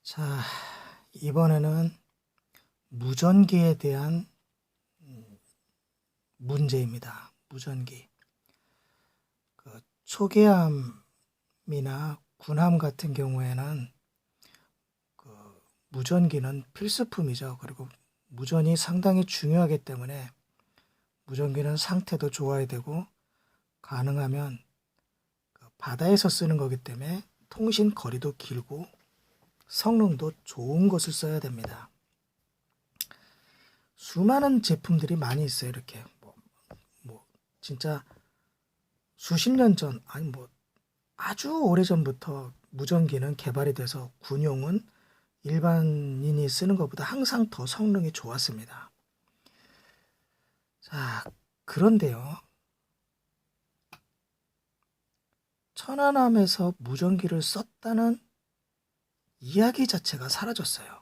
자, 이번에는 무전기에 대한 문제입니다. 무전기. 초계함이나 군함 같은 경우에는 무전기는 필수품이죠. 그리고 무전이 상당히 중요하기 때문에 무전기는 상태도 좋아야 되고 가능하면 바다에서 쓰는 거기 때문에 통신 거리도 길고 성능도 좋은 것을 써야 됩니다. 수많은 제품들이 많이 있어요. 이렇게 진짜 수십 년 전, 아니 아주 오래 전부터 무전기는 개발이 돼서 군용은 일반인이 쓰는 것보다 항상 더 성능이 좋았습니다. 자, 그런데요. 천안함에서 무전기를 썼다는 이야기 자체가 사라졌어요.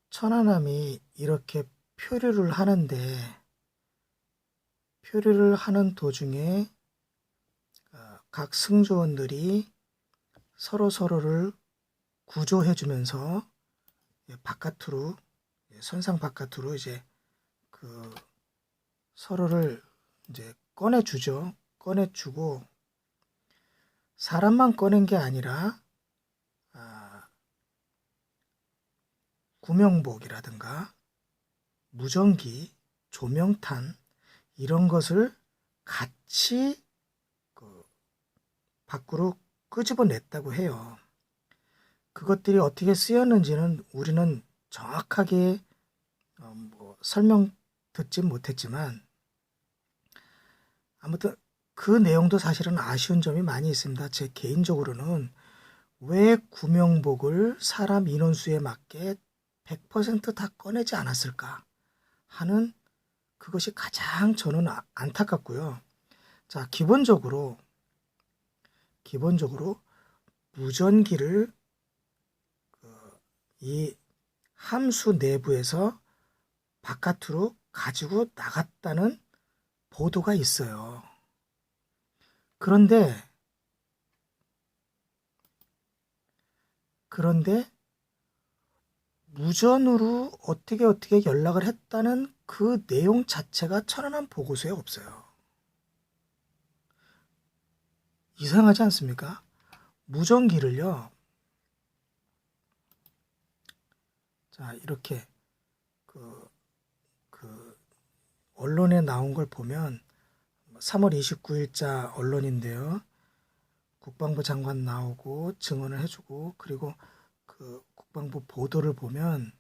천안함이 이렇게 표류를 하는 도중에 각 승조원들이 서로를 구조해주면서 바깥으로, 선상 바깥으로 이제 서로를 이제 꺼내주죠. 꺼내주고 사람만 꺼낸 게 아니라 구명복이라든가 무전기, 조명탄 이런 것을 같이 밖으로 끄집어냈다고 해요. 그것들이 어떻게 쓰였는지는 우리는 정확하게 설명 듣지 못했지만 아무튼 그 내용도 사실은 아쉬운 점이 많이 있습니다. 제 개인적으로는 왜 구명복을 사람 인원수에 맞게 100%다 꺼내지 않았을까 하는 그것이 가장 저는 안타깝고요. 자, 기본적으로 무전기를 이 함수 내부에서 바깥으로 가지고 나갔다는 보도가 있어요. 그런데 무전으로 어떻게 연락을 했다는 그 내용 자체가 천안함 보고서에 없어요. 이상하지 않습니까? 무전기를요. 자, 이렇게 언론에 나온 걸 보면 3월 29일자 언론인데요. 국방부 장관 나오고 증언을 해주고 그리고 그 국방부 보도를 보면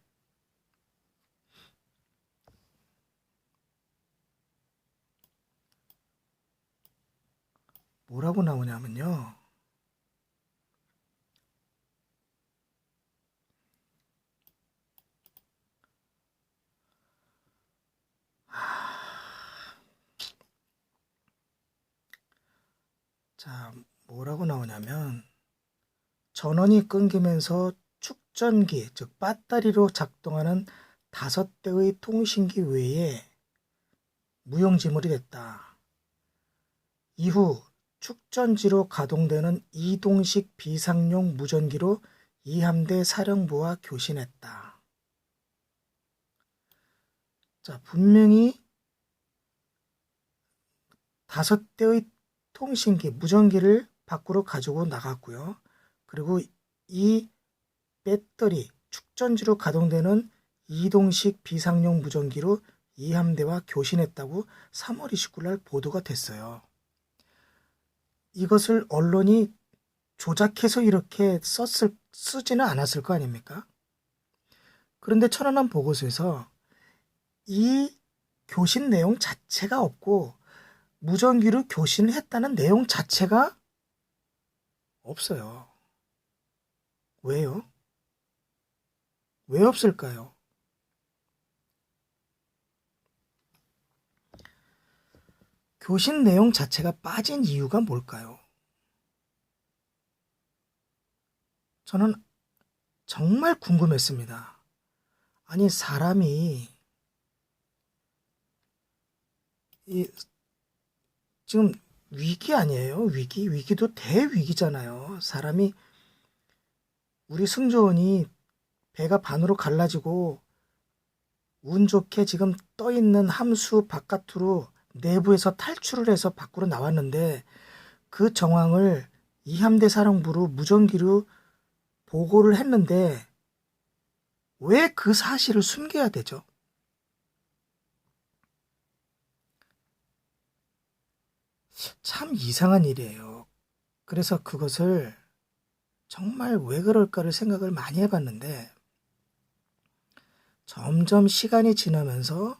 뭐라고 나오냐면요. 자, 뭐라고 나오냐면 전원이 끊기면서 축전기, 즉 배터리로 작동하는 5대의 통신기 외에 무용지물이 됐다. 이후 축전지로 가동되는 이동식 비상용 무전기로 이함대 사령부와 교신했다. 자, 분명히 5대의 통신기, 무전기를 밖으로 가지고 나갔고요. 그리고 이 배터리, 축전지로 가동되는 이동식 비상용 무전기로 이함대와 교신했다고 3월 29일 날 보도가 됐어요. 이것을 언론이 조작해서 이렇게 쓰지는 않았을 거 아닙니까? 그런데 천안함 보고서에서 이 교신 내용 자체가 없고 무전기로 교신을 했다는 내용 자체가 없어요. 왜요? 왜 없을까요? 교신 내용 자체가 빠진 이유가 뭘까요? 저는 정말 궁금했습니다. 아니, 사람이 지금 위기 아니에요? 위기도 대위기잖아요. 사람이, 우리 승조원이 배가 반으로 갈라지고 운 좋게 지금 떠 있는 함수 바깥으로 내부에서 탈출을 해서 밖으로 나왔는데, 그 정황을 이함대 사령부로 무전기로 보고를 했는데 왜 그 사실을 숨겨야 되죠? 참 이상한 일이에요. 그래서 그것을 정말 왜 그럴까를 생각을 많이 해봤는데, 점점 시간이 지나면서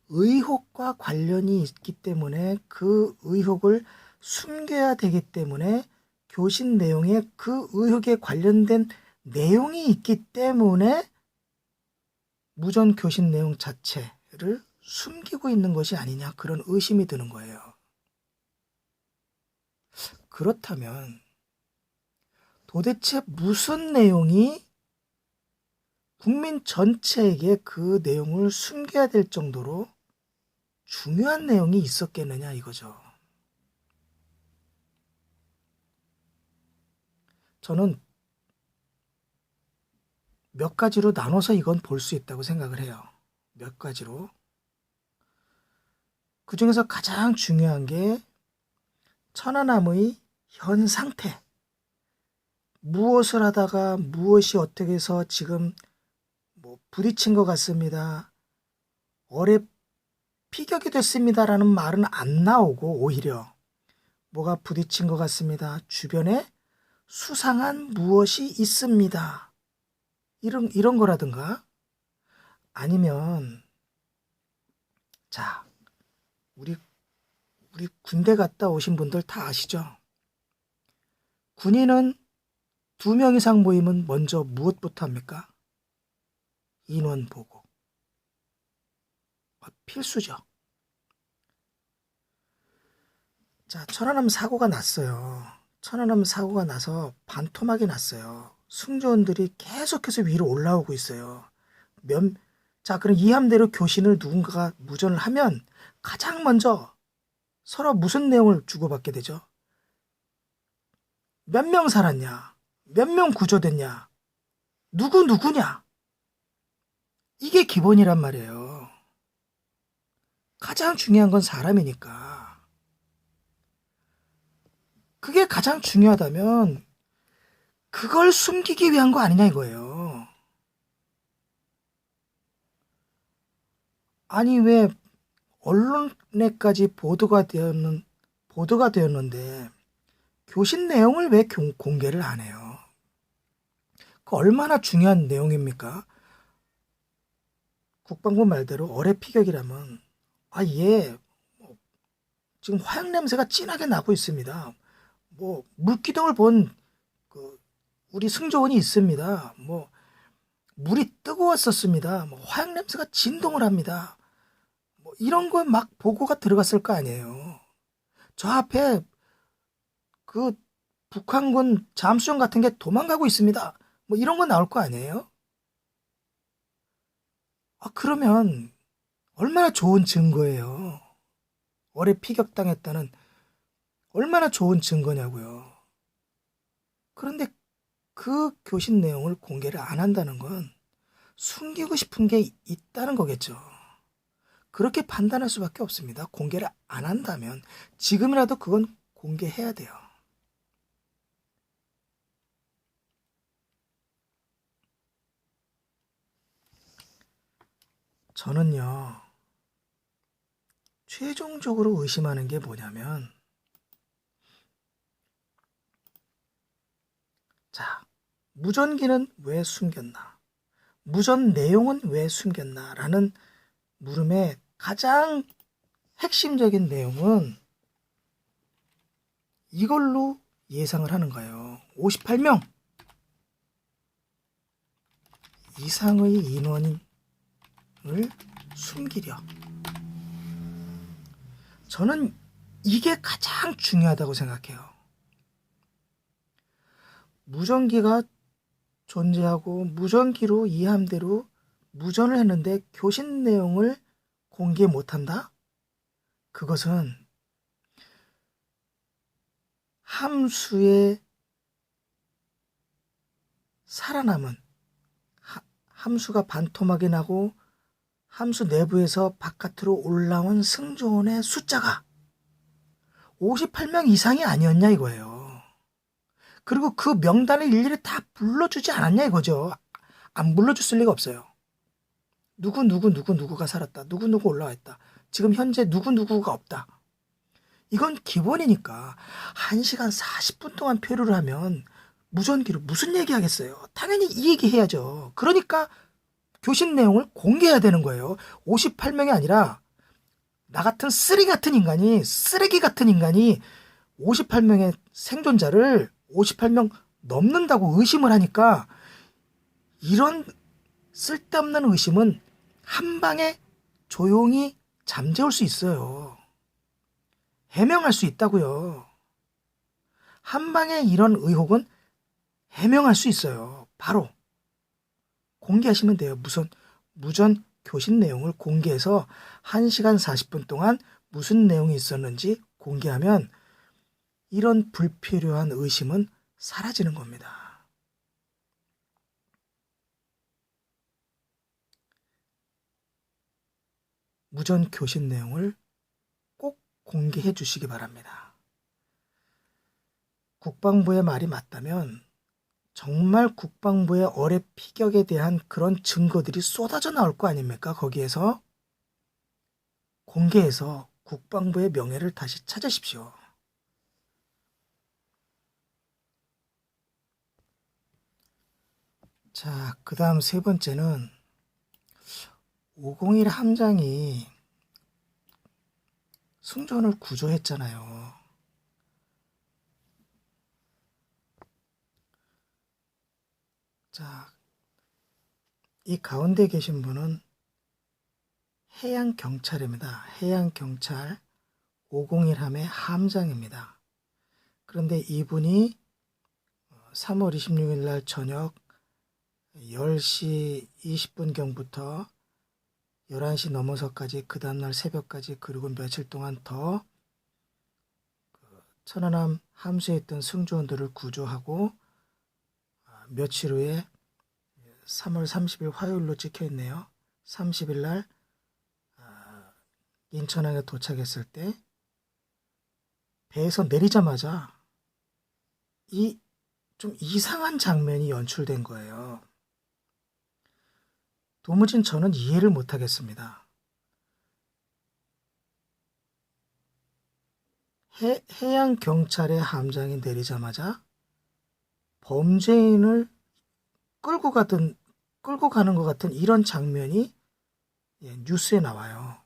의혹과 관련이 있기 때문에 그 의혹을 숨겨야 되기 때문에 교신 내용에 그 의혹에 관련된 내용이 있기 때문에 무전 교신 내용 자체를 숨기고 있는 것이 아니냐, 그런 의심이 드는 거예요. 그렇다면 도대체 무슨 내용이 국민 전체에게 그 내용을 숨겨야 될 정도로 중요한 내용이 있었겠느냐 이거죠. 저는 몇 가지로 나눠서 이건 볼 수 있다고 생각을 해요. 몇 가지로. 그 중에서 가장 중요한 게 천안함의 현 상태. 무엇을 하다가 무엇이 어떻게 해서 지금 부딪힌 것 같습니다. 어뢰 피격이 됐습니다라는 말은 안 나오고, 오히려 뭐가 부딪힌 것 같습니다. 주변에 수상한 무엇이 있습니다. 이런 거라든가, 아니면 자, 우리 군대 갔다 오신 분들 다 아시죠? 군인은 2명 이상 모이면 먼저 무엇부터 합니까? 인원 보고. 필수죠. 자, 천안함 사고가 났어요. 천안함 사고가 나서 반토막이 났어요. 승조원들이 계속해서 위로 올라오고 있어요. 자, 그럼 이 함대로 교신을 누군가가 무전을 하면 가장 먼저 서로 무슨 내용을 주고받게 되죠? 몇 명 살았냐? 몇 명 구조됐냐? 누구냐? 이게 기본이란 말이에요. 가장 중요한 건 사람이니까. 그게 가장 중요하다면 그걸 숨기기 위한 거 아니냐 이거예요. 아니, 왜 언론에까지 보도가 되었는데 교신 내용을 왜 공개를 안 해요? 그 얼마나 중요한 내용입니까? 국방부 말대로 어뢰 피격이라면, 지금 화약 냄새가 진하게 나고 있습니다. 물기둥을 본 우리 승조원이 있습니다. 물이 뜨거웠었습니다. 화약 냄새가 진동을 합니다. 이런 거 막 보고가 들어갔을 거 아니에요. 저 앞에 그 북한군 잠수정 같은 게 도망가고 있습니다. 이런 거 나올 거 아니에요? 그러면 얼마나 좋은 증거예요. 어뢰 피격당했다는 얼마나 좋은 증거냐고요. 그런데 그 교신 내용을 공개를 안 한다는 건 숨기고 싶은 게 있다는 거겠죠. 그렇게 판단할 수밖에 없습니다. 공개를 안 한다면 지금이라도 그건 공개해야 돼요. 저는요, 최종적으로 의심하는 게 뭐냐면, 자, 무전기는 왜 숨겼나? 무전 내용은 왜 숨겼나? 라는 물음의 가장 핵심적인 내용은 이걸로 예상을 하는 거예요. 58명 이상의 인원을 숨기려. 저는 이게 가장 중요하다고 생각해요. 무전기가 존재하고 무전기로 이 함대로 무전을 했는데 교신 내용을 공개 못한다? 그것은 함수의 살아남은 함수가 반토막이 나고 함수 내부에서 바깥으로 올라온 승조원의 숫자가 58명 이상이 아니었냐 이거예요. 그리고 그 명단을 일일이 다 불러주지 않았냐 이거죠. 안 불러줬을 리가 없어요. 누구가 살았다. 누구 올라와 있다. 지금 현재 누구가 없다. 이건 기본이니까 1시간 40분 동안 표류를 하면 무전기로 무슨 얘기 하겠어요. 당연히 이 얘기 해야죠. 그러니까 교신 내용을 공개해야 되는 거예요. 58명이 아니라 나 같은 쓰레기 같은 인간이 58명의 생존자를 58명 넘는다고 의심을 하니까 이런 쓸데없는 의심은 한 방에 조용히 잠재울 수 있어요. 해명할 수 있다고요. 한 방에 이런 의혹은 해명할 수 있어요. 바로 공개하시면 돼요. 무전 교신 내용을 공개해서 1시간 40분 동안 무슨 내용이 있었는지 공개하면 이런 불필요한 의심은 사라지는 겁니다. 무전 교신 내용을 꼭 공개해 주시기 바랍니다. 국방부의 말이 맞다면 정말 국방부의 어뢰 피격에 대한 그런 증거들이 쏟아져 나올 거 아닙니까? 거기에서 공개해서 국방부의 명예를 다시 찾으십시오. 자, 그 다음 세 번째는 501 함장이 승조원을 구조했잖아요. 자, 이 가운데 계신 분은 해양경찰입니다. 해양경찰 501함의 함장입니다. 그런데 이분이 3월 26일 날 저녁 10시 20분경부터 11시 넘어서까지 그 다음날 새벽까지 그리고 며칠 동안 더 천안함 함수에 있던 승조원들을 구조하고 며칠 후에 3월 30일 화요일로 찍혀 있네요. 30일 날 인천항에 도착했을 때 배에서 내리자마자 이 좀 이상한 장면이 연출된 거예요. 도무지 저는 이해를 못하겠습니다. 해양경찰의 함장이 내리자마자 범죄인을 끌고 가는 것 같은 이런 장면이 뉴스에 나와요.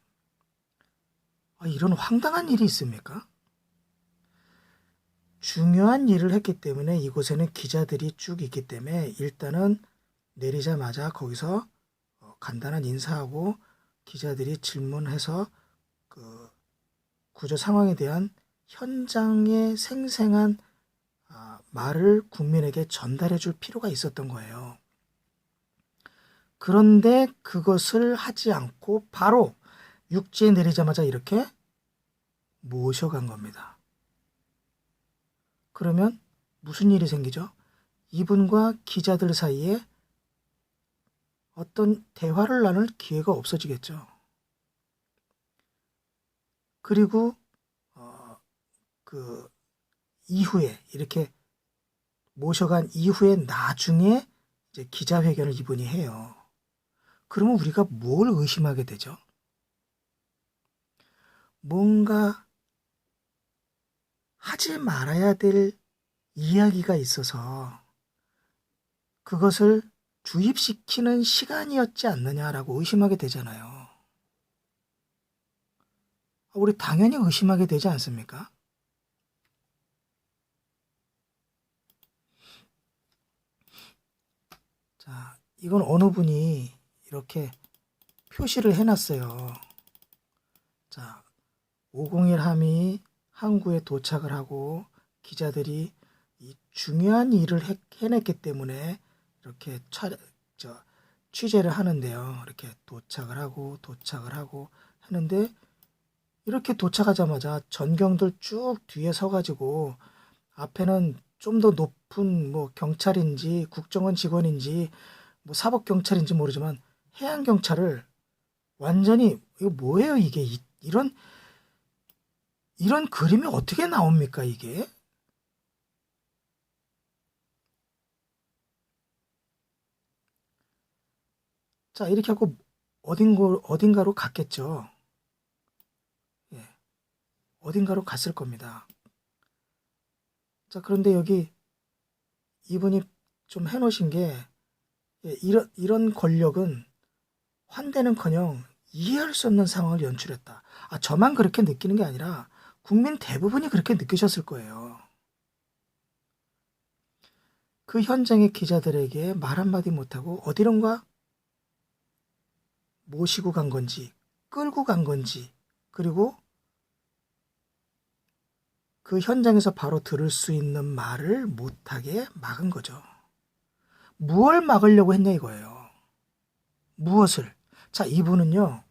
이런 황당한 일이 있습니까? 중요한 일을 했기 때문에 이곳에는 기자들이 쭉 있기 때문에 일단은 내리자마자 거기서 간단한 인사하고 기자들이 질문해서 그 구조 상황에 대한 현장의 생생한 말을 국민에게 전달해 줄 필요가 있었던 거예요. 그런데 그것을 하지 않고 바로 육지에 내리자마자 이렇게 모셔간 겁니다. 그러면 무슨 일이 생기죠? 이분과 기자들 사이에 어떤 대화를 나눌 기회가 없어지겠죠. 그리고 그 이후에 이렇게 모셔간 이후에 나중에 이제 기자회견을 이분이 해요. 그러면 우리가 뭘 의심하게 되죠? 뭔가 하지 말아야 될 이야기가 있어서 그것을 주입시키는 시간이었지 않느냐라고 의심하게 되잖아요. 우리 당연히 의심하게 되지 않습니까? 자, 이건 어느 분이 이렇게 표시를 해놨어요. 자, 501함이 항구에 도착을 하고 기자들이 이 중요한 일을 해냈기 때문에 이렇게 취재를 하는데요. 이렇게 도착을 하고 하는데 이렇게 도착하자마자 전경들 쭉 뒤에 서가지고 앞에는 좀 더 높은 뭐 경찰인지 국정원 직원인지 뭐 사법 경찰인지 모르지만 해양 경찰을 완전히 이거 뭐예요 이게 이런 그림이 어떻게 나옵니까 이게? 자 이렇게 하고 어딘가로 갔겠죠. 예, 어딘가로 갔을 겁니다. 자 그런데 여기 이분이 좀 해놓으신 게 예, 이런 권력은 환대는커녕 이해할 수 없는 상황을 연출했다. 아, 저만 그렇게 느끼는 게 아니라 국민 대부분이 그렇게 느끼셨을 거예요. 그 현장의 기자들에게 말 한마디 못하고 어디론가 모시고 간 건지 끌고 간 건지 그리고 그 현장에서 바로 들을 수 있는 말을 못하게 막은 거죠. 무엇을 막으려고 했냐 이거예요. 무엇을? 자, 이분은요.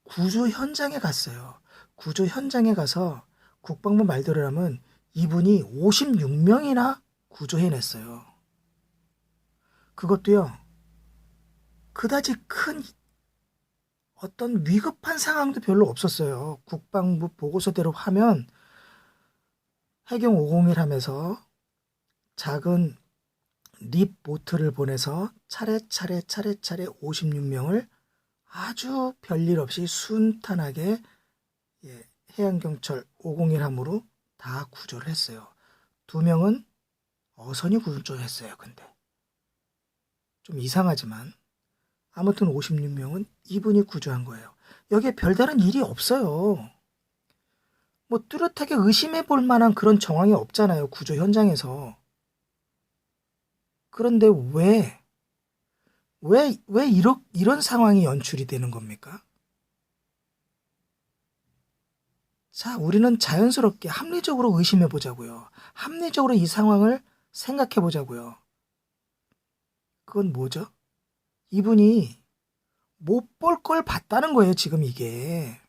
구조 현장에 갔어요. 구조 현장에 가서 국방부 말대로라면 이분이 56명이나 구조해냈어요. 그것도요. 그다지 큰 어떤 위급한 상황도 별로 없었어요. 국방부 보고서대로 하면 해경 501 하면서 작은 립보트를 보내서 차례차례 56명을 아주 별일 없이 순탄하게 해양경찰 501함으로 다 구조를 했어요. 2명은 어선이 구조했어요. 근데 좀 이상하지만 아무튼 56명은 이분이 구조한 거예요. 여기에 별다른 일이 없어요. 뭐 뚜렷하게 의심해 볼 만한 그런 정황이 없잖아요. 구조 현장에서. 그런데 왜 이런 상황이 연출이 되는 겁니까? 자, 우리는 자연스럽게 합리적으로 의심해 보자고요. 합리적으로 이 상황을 생각해 보자고요. 그건 뭐죠? 이분이 못 볼 걸 봤다는 거예요, 지금 이게.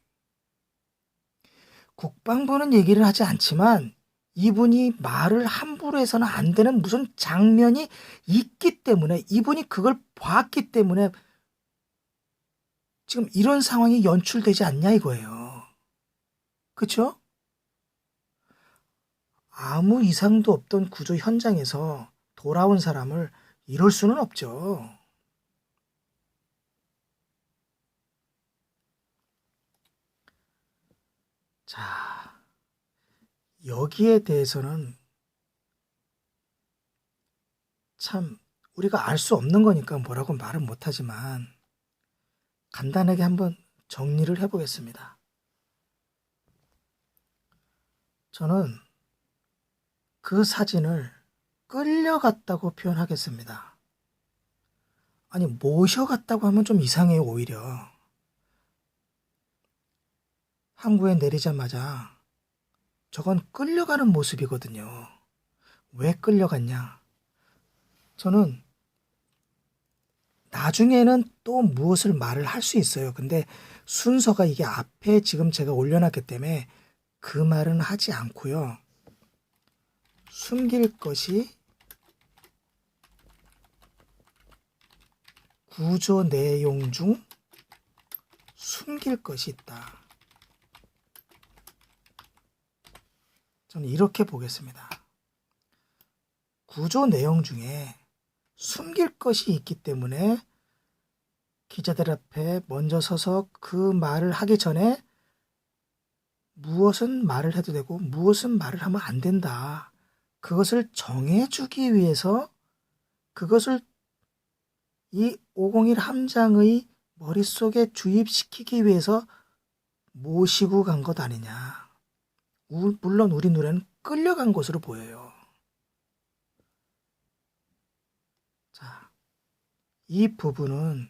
국방부는 얘기를 하지 않지만 이분이 말을 함부로 해서는 안 되는 무슨 장면이 있기 때문에 이분이 그걸 봤기 때문에 지금 이런 상황이 연출되지 않냐 이거예요. 그쵸? 아무 이상도 없던 구조 현장에서 돌아온 사람을 이럴 수는 없죠. 자, 여기에 대해서는 참 우리가 알 수 없는 거니까 뭐라고 말은 못하지만 간단하게 한번 정리를 해보겠습니다. 저는 그 사진을 끌려갔다고 표현하겠습니다. 아니, 모셔갔다고 하면 좀 이상해요, 오히려. 항구에 내리자마자 저건 끌려가는 모습이거든요. 왜 끌려갔냐? 저는 나중에는 또 무엇을 말을 할 수 있어요. 근데 순서가 이게 앞에 지금 제가 올려놨기 때문에 그 말은 하지 않고요. 숨길 것이 구조 내용 중 숨길 것이 있다. 저는 이렇게 보겠습니다. 구조 내용 중에 숨길 것이 있기 때문에 기자들 앞에 먼저 서서 그 말을 하기 전에 무엇은 말을 해도 되고 무엇은 말을 하면 안 된다. 그것을 정해주기 위해서 그것을 이 501 함장의 머릿속에 주입시키기 위해서 모시고 간 것 아니냐. 물론 우리 눈에는 끌려간 것으로 보여요. 자, 이 부분은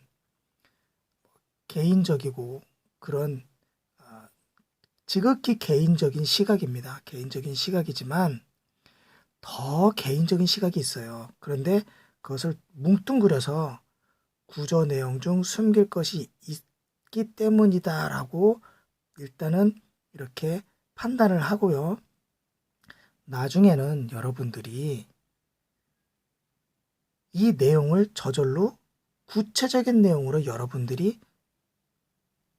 개인적이고 그런 지극히 개인적인 시각입니다. 개인적인 시각이지만 더 개인적인 시각이 있어요. 그런데 그것을 뭉뚱그려서 구조 내용 중 숨길 것이 있기 때문이다라고 일단은 이렇게 판단을 하고요. 나중에는 여러분들이 이 내용을 저절로 구체적인 내용으로 여러분들이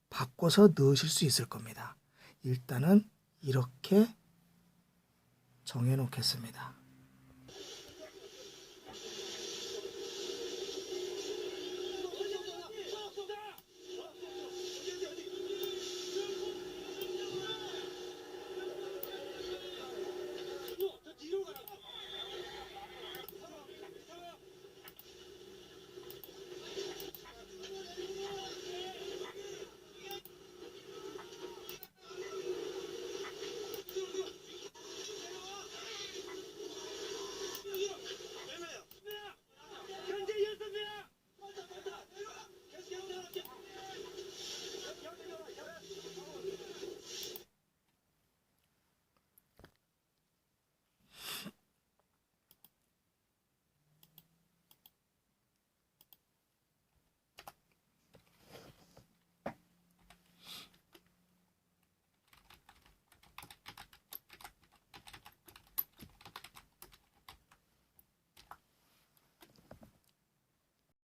바꿔서 넣으실 수 있을 겁니다. 일단은 이렇게 정해 놓겠습니다.